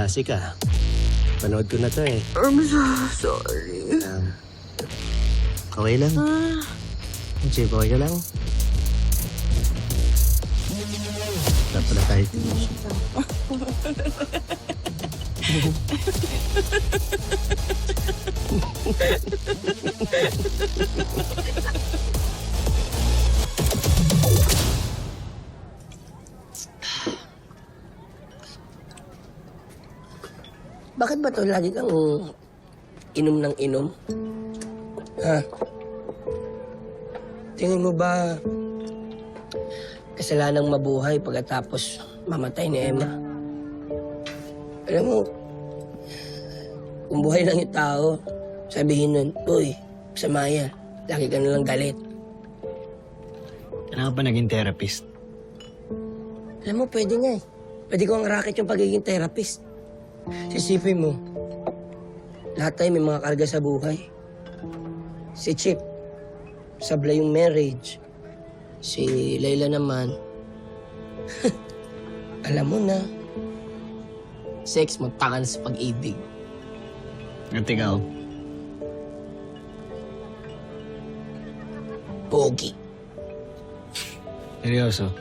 Classic ah. Panood ko na to eh. I'm so sorry. Okay lang. Chip, okay ka lang? Dapat pala tayo finish. Bakit ba to lagi kang inom ng inom? Ha? Tingin mo ba kasalanang mabuhay pagkatapos mamatay ni Emma? Alam mo, kung buhay lang yung tao, sabihin nun, uy, masama yan. Lagi ka nalang galit. Kailangan pa naging therapist. Alam mo, pwede nga eh. Pwede ko ang racket yung pagiging therapist. Sisipin mo, lahat tayo may mga karga sa buhay. Si Chip, sablay yung marriage. Si Layla naman, alam mo na, sex magtakan sa pag-ibig. At ikaw? Pogi. Seryoso?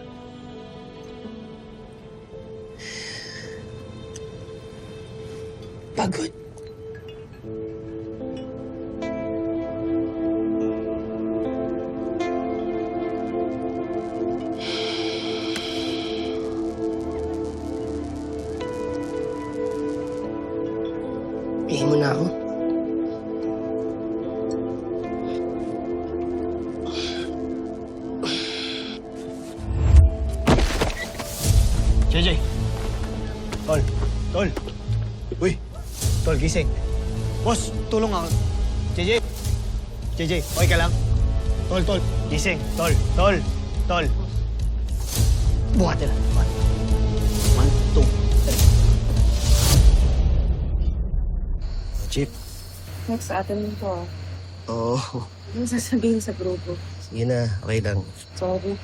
Pagod. Bigyan mo na ako. JJ! Tol! Tol! Uy! Tol, gising. Boss, tulong ako. JJ! JJ, okay ka lang? Tol, gising. Tol! Buhat na. Buhat. 1, 2, 3. Chip. Next, atin mo to. Oo. Ano sasabihin sa grupo? Sige na, okay lang. Sorry.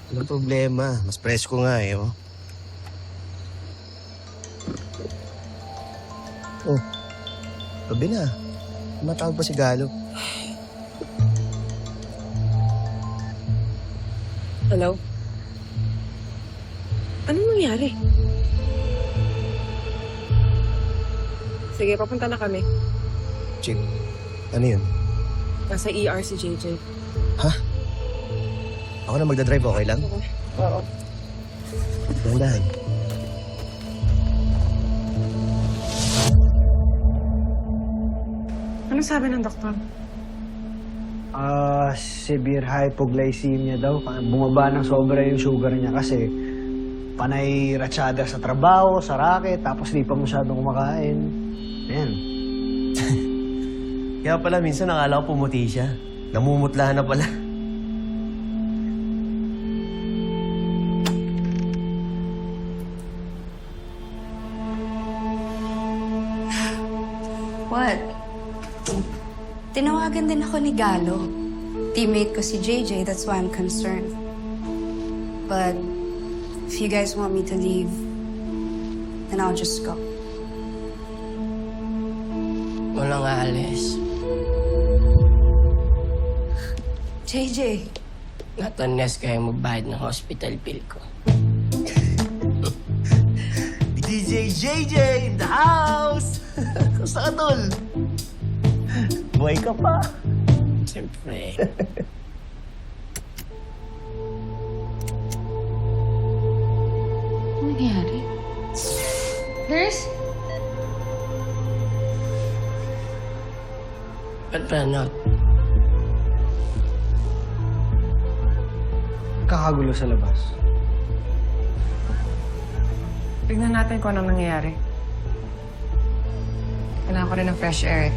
Walang problema. Mas presko nga eh, oh. Oh, gabi na. Matawag pa si Galo. Hello? Anong nangyari? Sige, papunta na kami. Chip, ano yun? Nasa ER si JJ. Ha? Ako na magdadrive, okay lang? Oo. Dahan-dahan. Anong sabi ng doktor? Severe hypoglycemia daw. Bumaba ng sobra yung sugar niya kasi panay ratsyada sa trabaho, sa racket, tapos di pa masyadong kumakain. Ayan. Kaya pala minsan nakala ko pumuti siya. Namumutla na pala. What? Tinawagan din ako ni Galo. Teammate ko si JJ, that's why I'm concerned. But if you guys want me to leave, then I'll just go. Walang aalis. JJ, Not unless kaya magbayad ng hospital bill ko. DJ JJ in the house! Kamusta ka, tol? Buhay ka pa. Siyempre. Ano nangyari? Nurse? Ba't ba not? Kakagulo sa labas. Tignan natin kung anong nangyayari. Kailangan ko rin ng fresh air.